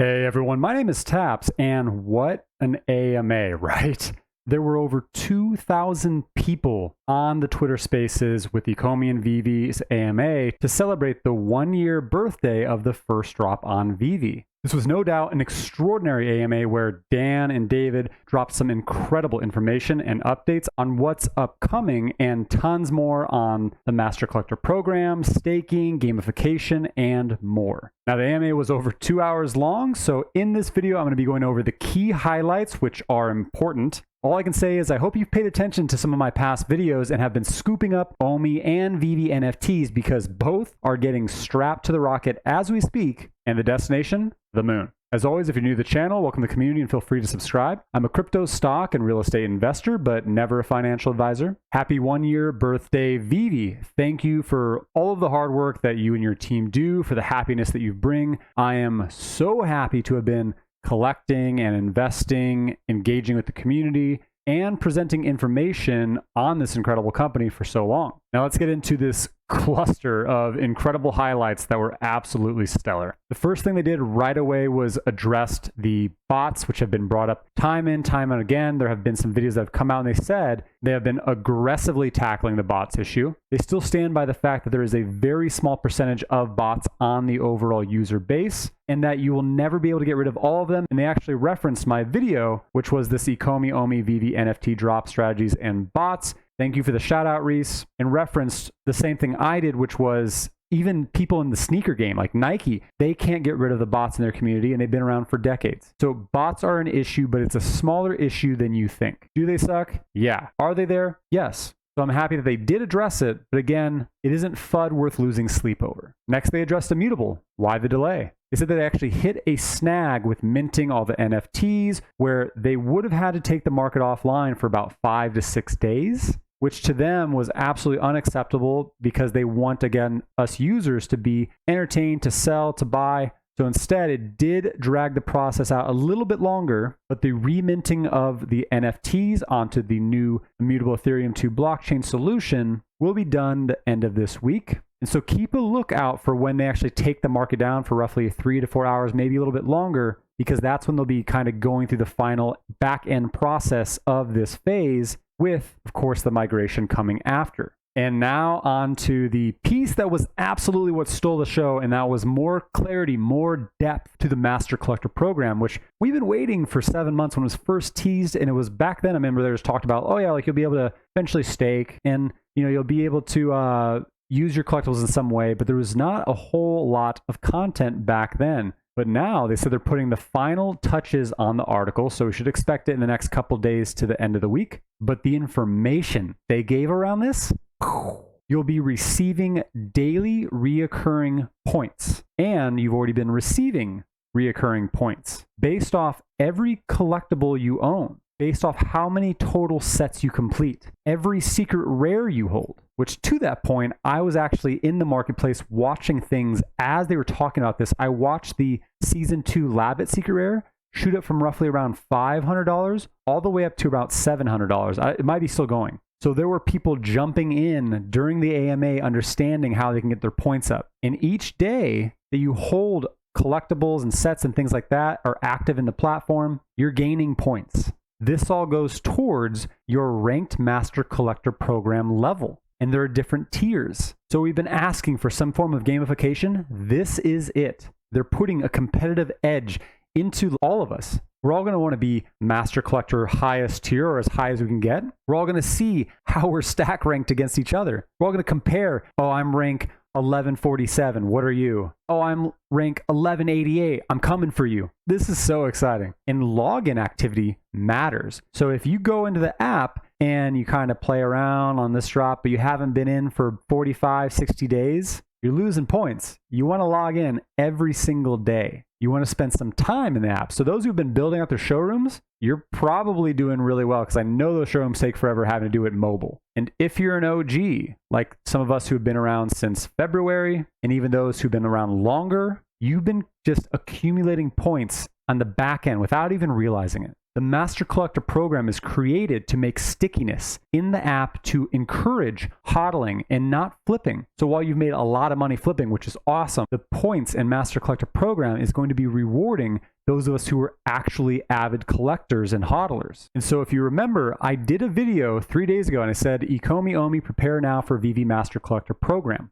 Hey everyone, my name is Taps, and what an AMA, right? There were over 2,000 people on the Twitter Spaces with Ecomi and Veve's AMA to celebrate the one-year birthday of the first drop on Veve. This was no doubt an extraordinary AMA where Dan and David dropped some incredible information and updates on what's upcoming and tons more on the Master Collector program, staking, gamification, and more. Now, the AMA was over 2 hours long, so in this video, I'm going to be going over the key highlights, which are important. All I can say is I hope you've paid attention to some of my past videos and have been scooping up OMI and Veve NFTs because both are getting strapped to the rocket as we speak, and the destination, the moon. As always, if you're new to the channel, welcome to the community and feel free to subscribe. I'm a crypto stock and real estate investor, but never a financial advisor. Happy one-year birthday, Veve. Thank you for all of the hard work that you and your team do, for the happiness that you bring. I am so happy to have been collecting and investing, engaging with the community, and presenting information on this incredible company for so long. Now let's get into this cluster of incredible highlights that were absolutely stellar. The first thing they did right away was addressed the bots, which have been brought up time and time again. There have been some videos that have come out and they said they have been aggressively tackling the bots issue. They still stand by the fact that there is a very small percentage of bots on the overall user base and that you will never be able to get rid of all of them. And they actually referenced my video, which was this Ecomi, OMI, Veve NFT drop strategies and bots. Thank you for the shout out, Reese, and referenced the same thing I did, which was even people in the sneaker game like Nike, they can't get rid of the bots in their community and they've been around for decades. So bots are an issue, but it's a smaller issue than you think. Do they suck? Yeah. Are they there? Yes. So I'm happy that they did address it, but again, it isn't FUD worth losing sleep over. Next, they addressed Immutable. Why the delay? They said that they actually hit a snag with minting all the NFTs where they would have had to take the market offline for about 5 to 6 days, which to them was absolutely unacceptable because they want, again, us users to be entertained, to sell, to buy. So instead, it did drag the process out a little bit longer, but the reminting of the NFTs onto the new Immutable Ethereum 2 blockchain solution will be done the end of this week. And so keep a lookout for when they actually take the market down for roughly 3 to 4 hours, maybe a little bit longer, because that's when they'll be kind of going through the final back-end process of this phase with, of course, the migration coming after. And now on to the piece that was absolutely what stole the show, and that was more clarity, more depth to the Master Collector program, which we've been waiting for 7 months when it was first teased. And it was back then, I remember there was talked about, oh yeah, like you'll be able to eventually stake and you'll be able to use your collectibles in some way, but there was not a whole lot of content back then. But now they said they're putting the final touches on the article, so we should expect it in the next couple days to the end of the week. But the information they gave around this, you'll be receiving daily reoccurring points, and you've already been receiving reoccurring points based off every collectible you own, based off how many total sets you complete, every secret rare you hold, which to that point, I was actually in the marketplace watching things as they were talking about this. I watched the Season 2 Labbit secret rare shoot up from roughly around $500 all the way up to about $700. It might be still going. So there were people jumping in during the AMA, understanding how they can get their points up. And each day that you hold collectibles and sets and things like that are active in the platform, you're gaining points. This all goes towards your ranked Master Collector program level. And there are different tiers. So we've been asking for some form of gamification. This is it. They're putting a competitive edge into all of us. We're all going to want to be Master Collector highest tier or as high as we can get. We're all going to see how we're stack ranked against each other. We're all going to compare, oh, I'm rank 1147. What are you? Oh, I'm rank 1188. I'm coming for you. This is so exciting. And login activity matters. So if you go into the app and you kind of play around on this drop, but you haven't been in for 45, 60 days, you're losing points. You want to log in every single day. You want to spend some time in the app. So those who've been building out their showrooms, you're probably doing really well because I know those showrooms take forever having to do it mobile. And if you're an OG, like some of us who've been around since February, and even those who've been around longer, you've been just accumulating points on the back end without even realizing it. The Master Collector program is created to make stickiness in the app to encourage HODLing and not flipping. So while you've made a lot of money flipping, which is awesome, the points in Master Collector program is going to be rewarding those of us who were actually avid collectors and hodlers. And so if you remember, I did a video 3 days ago and I said, Ecomi OMI, prepare now for Veve Master Collector Program.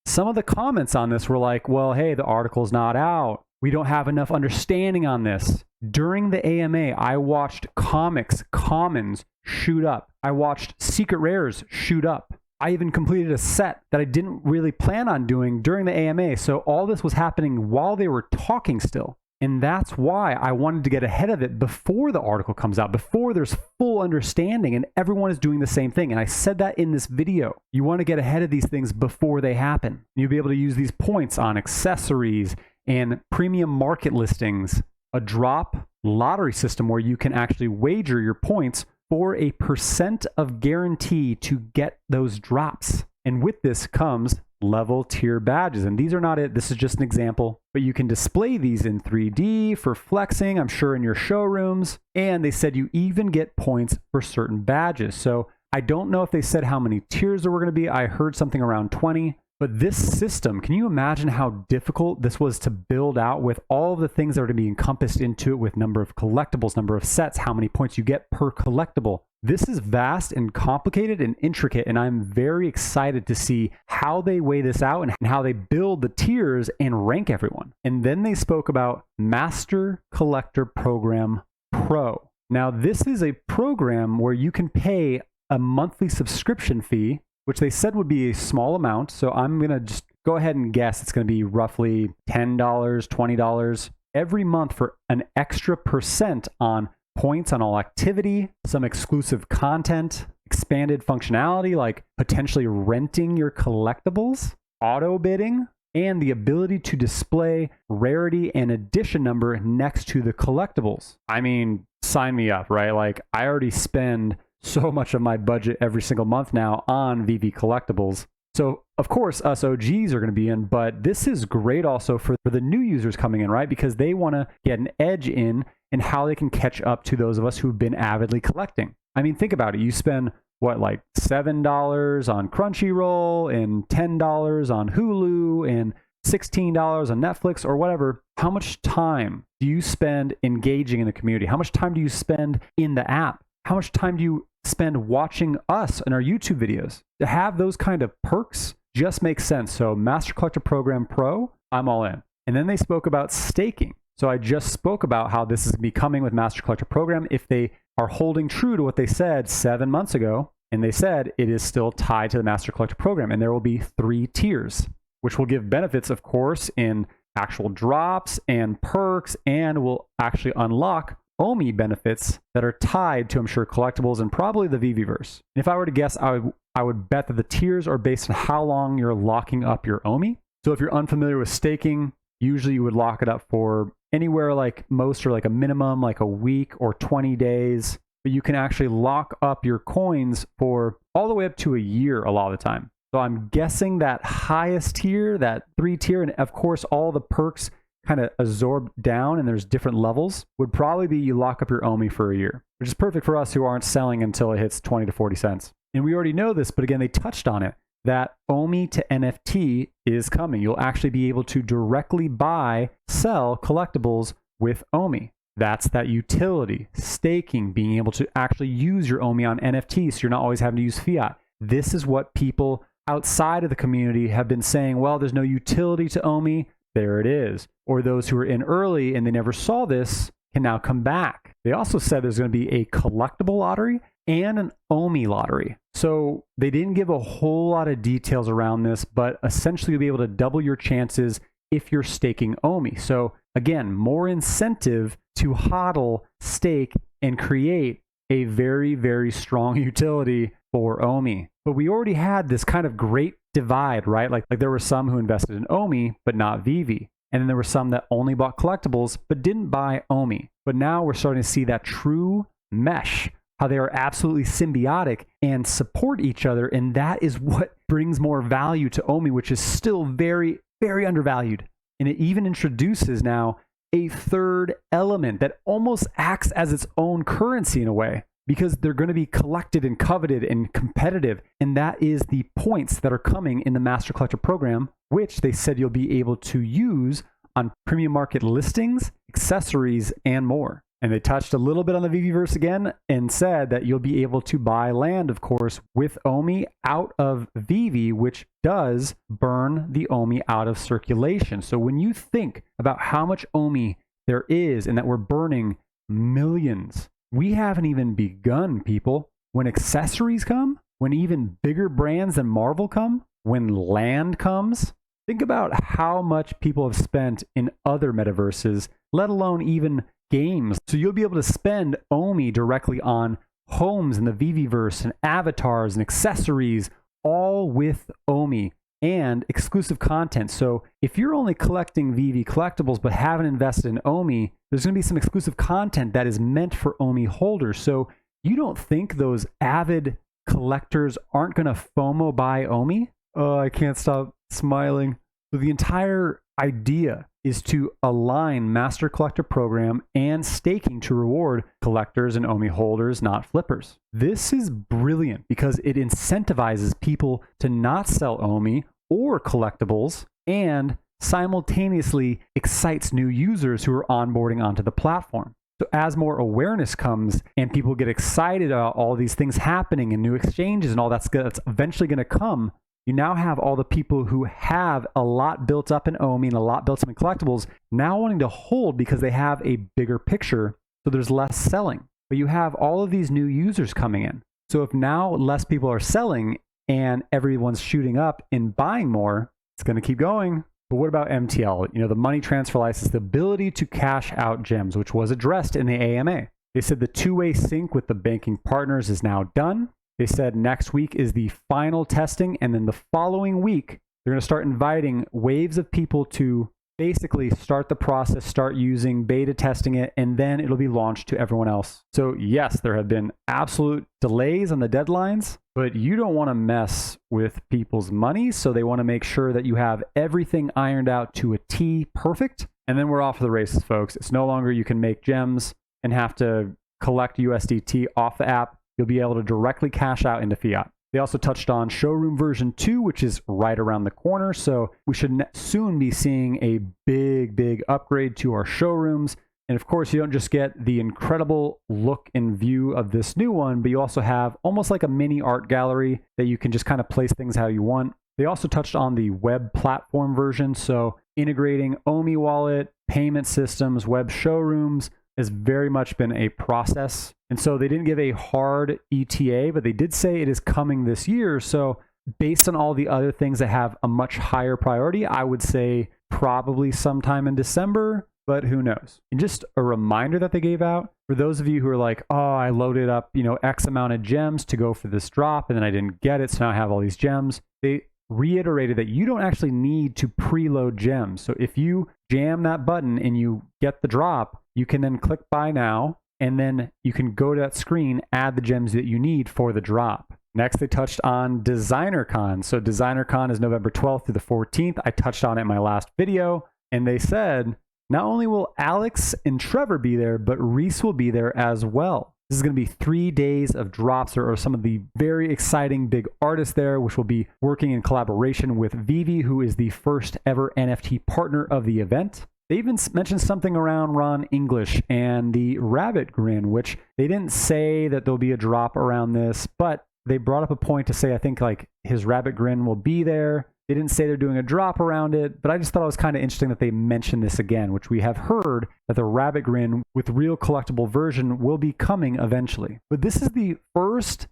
Some of the comments on this were like, well, hey, the article's not out. We don't have enough understanding on this. During the AMA, I watched comics, commons shoot up. I watched secret rares shoot up. I even completed a set that I didn't really plan on doing during the AMA. So all this was happening while they were talking still. And that's why I wanted to get ahead of it before the article comes out, before there's full understanding and everyone is doing the same thing. And I said that in this video. You want to get ahead of these things before they happen. You'll be able to use these points on accessories and premium market listings, a drop lottery system where you can actually wager your points for a % of guarantee to get those drops. And with this comes level tier badges. And these are not it. This is just an example, but you can display these in 3D for flexing, I'm sure in your showrooms. And they said you even get points for certain badges. So I don't know if they said how many tiers there were going to be. I heard something around 20. But this system, can you imagine how difficult this was to build out with all of the things that are to be encompassed into it, with number of collectibles, number of sets, how many points you get per collectible? This is vast and complicated and intricate, and I'm very excited to see how they weigh this out and how they build the tiers and rank everyone. And then they spoke about Master Collector Program Pro. Now, this is a program where you can pay a monthly subscription fee, which they said would be a small amount. So I'm going to just go ahead and guess it's going to be roughly $10, $20 every month for an extra % on points on all activity, some exclusive content, expanded functionality like potentially renting your collectibles, auto bidding, and the ability to display rarity and edition number next to the collectibles. I mean, sign me up, right? Like, I already spend so much of my budget every single month now on Veve collectibles. So of course us OGs are going to be in, but this is great also for the new users coming in, right? Because they want to get an edge in how they can catch up to those of us who've been avidly collecting. I mean, think about it. You spend what, like $7 on Crunchyroll and $10 on Hulu and $16 on Netflix or whatever. How much time do you spend engaging in the community? How much time do you spend in the app? How much time do you spend watching us and our YouTube videos? To have those kind of perks just makes sense. So Master Collector Program Pro, I'm all in. And then they spoke about staking. So I just spoke about how this is becoming with Master Collector Program if they are holding true to what they said 7 months ago. And they said it is still tied to the Master Collector Program. And there will be 3 tiers, which will give benefits, of course, in actual drops and perks, and will actually unlock OMI benefits that are tied to, I'm sure, collectibles and probably the VeveVerse. And if I were to guess, I would bet that the tiers are based on how long you're locking up your OMI. So if you're unfamiliar with staking, usually you would lock it up for anywhere like most or like a minimum, like a week or 20 days. But you can actually lock up your coins for all the way up to a year a lot of the time. So I'm guessing that highest tier, that 3 tier, and of course all the perks kind of absorb down and there's different levels, would probably be you lock up your OMI for a year, which is perfect for us who aren't selling until it hits 20 to 40 cents. And we already know this, but again, they touched on it, that OMI to NFT is coming. You'll actually be able to directly buy, sell collectibles with OMI. That's that utility, staking, being able to actually use your OMI on NFTs so you're not always having to use fiat. This is what people outside of the community have been saying, well, there's no utility to OMI. There it is. Or those who were in early and they never saw this can now come back. They also said there's going to be a collectible lottery and an OMI lottery. So they didn't give a whole lot of details around this, but essentially you'll be able to double your chances if you're staking OMI. So again, more incentive to hodl, stake, and create a very, very strong utility for OMI. But we already had this kind of great divide, right? Like there were some who invested in OMI, but not Veve. And then there were some that only bought collectibles, but didn't buy OMI. But now we're starting to see that true mesh, how they are absolutely symbiotic and support each other. And that is what brings more value to OMI, which is still very, very undervalued. And it even introduces now a third element that almost acts as its own currency in a way, because they're going to be collected and coveted and competitive. And that is the points that are coming in the Master Collector Program, which they said you'll be able to use on premium market listings, accessories, and more. And they touched a little bit on the VeveVerse again and said that you'll be able to buy land, of course, with OMI out of Veve, which does burn the OMI out of circulation. So when you think about how much OMI there is and that we're burning millions, we haven't even begun, people. When accessories come, when even bigger brands than Marvel come, when land comes, think about how much people have spent in other metaverses, let alone even games. So you'll be able to spend OMI directly on homes in the VeveVerse and avatars and accessories, all with OMI and exclusive content. So if you're only collecting Veve collectibles but haven't invested in OMI, there's going to be some exclusive content that is meant for OMI holders. So you don't think those avid collectors aren't going to FOMO buy OMI? Oh, I can't stop smiling. So the entire idea is to align Master Collector Program and staking to reward collectors and OMI holders, not flippers. This is brilliant because it incentivizes people to not sell OMI or collectibles and simultaneously excites new users who are onboarding onto the platform. So as more awareness comes and people get excited about all these things happening and new exchanges and all that's eventually going to come, you now have all the people who have a lot built up in OMI and a lot built up in collectibles now wanting to hold because they have a bigger picture, so there's less selling. But you have all of these new users coming in. So if now less people are selling and everyone's shooting up and buying more, it's going to keep going. But what about MTL? You know, the money transfer license, the ability to cash out gems, which was addressed in the AMA. They said the two-way sync with the banking partners is now done. They said next week is the final testing, and then the following week, they're going to start inviting waves of people to basically start the process, start using, beta testing it, and then it'll be launched to everyone else. So yes, there have been absolute delays on the deadlines, but you don't want to mess with people's money, so they want to make sure that you have everything ironed out to a T perfect, and then we're off to the races, folks. It's no longer you can make gems and have to collect USDT off the app. You'll be able to directly cash out into fiat. They also touched on Showroom version 2, which is right around the corner. So we should soon be seeing a big upgrade to our showrooms. And of course, you don't just get the incredible look and view of this new one, but you also have almost like a mini art gallery that you can just kind of place things how you want. They also touched on the web platform version. So integrating OMI wallet, payment systems, web showrooms has very much been a process. And so they didn't give a hard ETA, but they did say it is coming this year. So based on all the other things that have a much higher priority, I would say probably sometime in December, but who knows? And just a reminder that they gave out for those of you who are like, oh, I loaded up, X amount of gems to go for this drop and then I didn't get it. So now I have all these gems. They reiterated that you don't actually need to preload gems. So if you jam that button and you get the drop, you can then click buy now, and then you can go to that screen, add the gems that you need for the drop. Next, they touched on DesignerCon. So DesignerCon is November 12th through the 14th. I touched on it in my last video, and they said not only will Alex and Trevor be there, but Reese will be there as well. This is going to be 3 days of drops or some of the very exciting big artists there, which will be working in collaboration with Veve, who is the first ever NFT partner of the event. They even mentioned something around Ron English and the rabbit grin, which they didn't say that there'll be a drop around this, but they brought up a point to say, I think like his rabbit grin will be there. They didn't say they're doing a drop around it, but I just thought it was kind of interesting that they mentioned this again, which we have heard that the rabbit grin with real collectible version will be coming eventually. But this is the first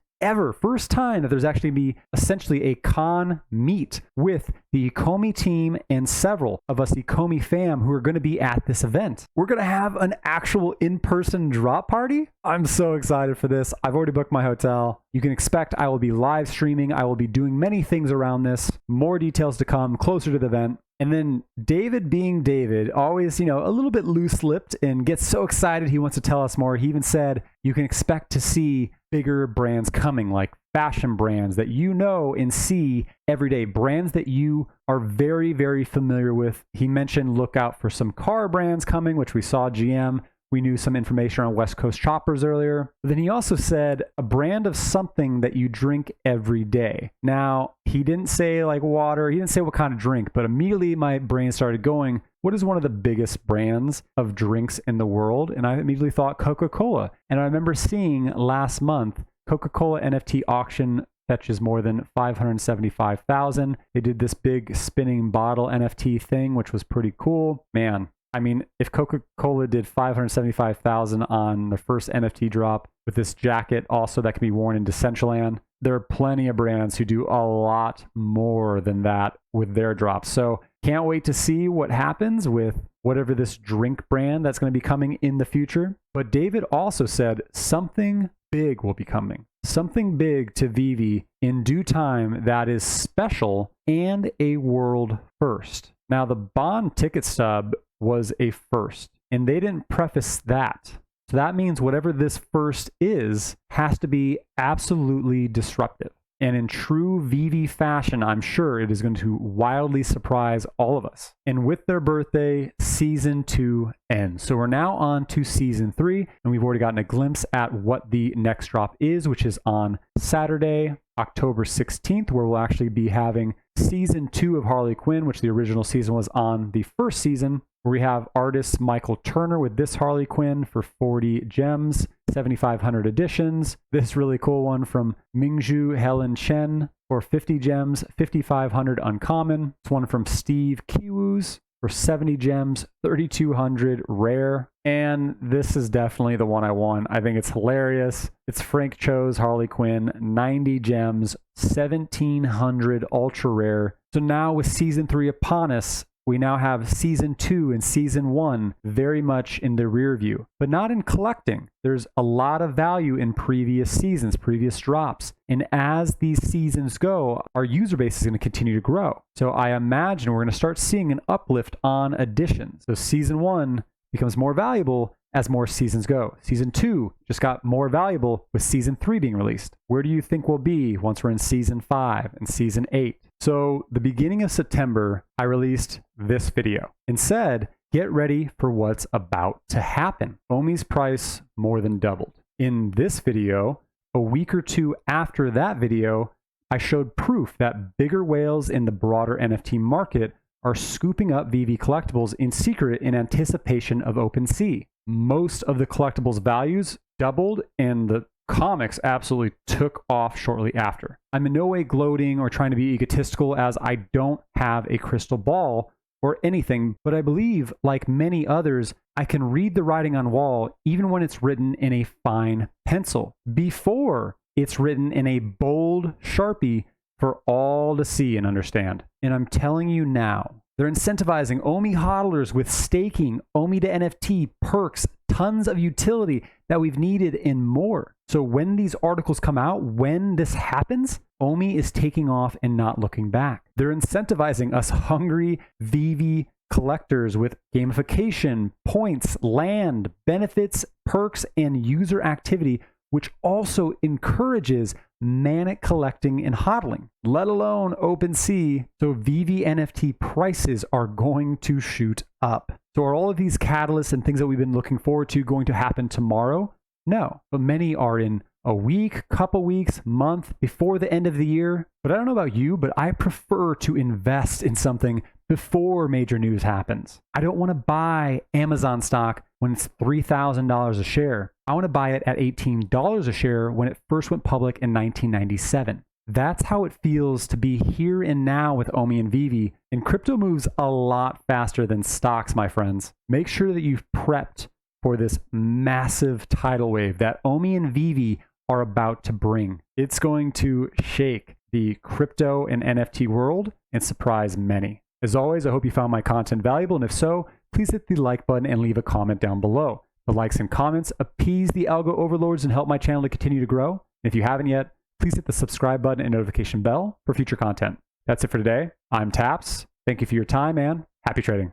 time that there's actually be essentially a con meet with the Ecomi team and several of us Ecomi fam who are going to be at this event. We're going to have an actual in-person drop party. I'm so excited for this. I've already booked my hotel. You can expect I will be live streaming. I will be doing many things around this. More details to come closer to the event. And then David being David, always, a little bit loose-lipped and gets so excited he wants to tell us more. He even said you can expect to see bigger brands coming, like fashion brands that and see every day, brands that you are very, very familiar with. He mentioned look out for some car brands coming, which we saw GM. We knew some information on West Coast Choppers earlier. But then he also said a brand of something that you drink every day. Now, he didn't say like water. He didn't say what kind of drink, but immediately my brain started going, what is one of the biggest brands of drinks in the world? And I immediately thought Coca-Cola. And I remember seeing last month, Coca-Cola NFT auction fetches more than 575,000. They did this big spinning bottle NFT thing, which was pretty cool. Man, I mean, if Coca-Cola did 575,000 on the first NFT drop with this jacket also that can be worn in Decentraland, there are plenty of brands who do a lot more than that with their drops. So can't wait to see what happens with whatever this drink brand that's going to be coming in the future. But David also said something big will be coming. Something big to Veve in due time that is special and a world first. Now, the bond ticket stub was a first, and they didn't preface that. So that means whatever this first is has to be absolutely disruptive. And in true Veve fashion, I'm sure it is going to wildly surprise all of us. And with their birthday, season 2 ends. So we're now on to season 3, and we've already gotten a glimpse at what the next drop is, which is on Saturday, October 16th, where we'll actually be having season 2 of Harley Quinn, which the original season was on the first season, where we have artist Michael Turner with this Harley Quinn for 40 gems, 7,500 editions. This really cool one from Mingju Helen Chen for 50 gems, 5,500 uncommon. This one from Steve Kiwus for 70 gems, 3,200 rare. And this is definitely the one I want. I think it's hilarious. It's Frank Cho's Harley Quinn, 90 gems, 1,700 ultra rare. So now with season 3 upon us, we now have season 2 and season 1 very much in the rear view, but not in collecting. There's a lot of value in previous seasons, previous drops. And as these seasons go, our user base is going to continue to grow. So I imagine we're going to start seeing an uplift on additions. So season 1 becomes more valuable as more seasons go. Season 2 just got more valuable with season 3 being released. Where do you think we'll be once we're in season 5 and season 8? So the beginning of September, I released this video and said, get ready for what's about to happen. OMI's price more than doubled. In this video, a week or two after that video, I showed proof that bigger whales in the broader NFT market are scooping up Veve collectibles in secret in anticipation of OpenSea. Most of the collectibles values doubled, and the comics absolutely took off shortly after. I'm in no way gloating or trying to be egotistical, as I don't have a crystal ball or anything, but I believe, like many others, I can read the writing on wall even when it's written in a fine pencil, before it's written in a bold Sharpie for all to see and understand. And I'm telling you now, they're incentivizing OMI hodlers with staking, OMI to NFT, perks, tons of utility that we've needed, and more. So when these articles come out, when this happens, OMI is taking off and not looking back. They're incentivizing us hungry Veve collectors with gamification, points, land, benefits, perks, and user activity, which also encourages manic collecting and hodling, let alone OpenSea. So Veve NFT prices are going to shoot up. So are all of these catalysts and things that we've been looking forward to going to happen tomorrow? No, but many are in a week, couple weeks, month, before the end of the year. But I don't know about you, but I prefer to invest in something before major news happens. I don't want to buy Amazon stock when it's $3,000 a share. I want to buy it at $18 a share when it first went public in 1997. That's how it feels to be here and now with OMI and Veve. And crypto moves a lot faster than stocks, my friends. Make sure that you've prepped for this massive tidal wave that OMI and Veve are about to bring. It's going to shake the crypto and NFT world and surprise many. As always, I hope you found my content valuable, and if so, please hit the like button and leave a comment down below. The likes and comments appease the algo overlords and help my channel to continue to grow. And if you haven't yet, please hit the subscribe button and notification bell for future content. That's it for today. I'm Taps. Thank you for your time, and happy trading.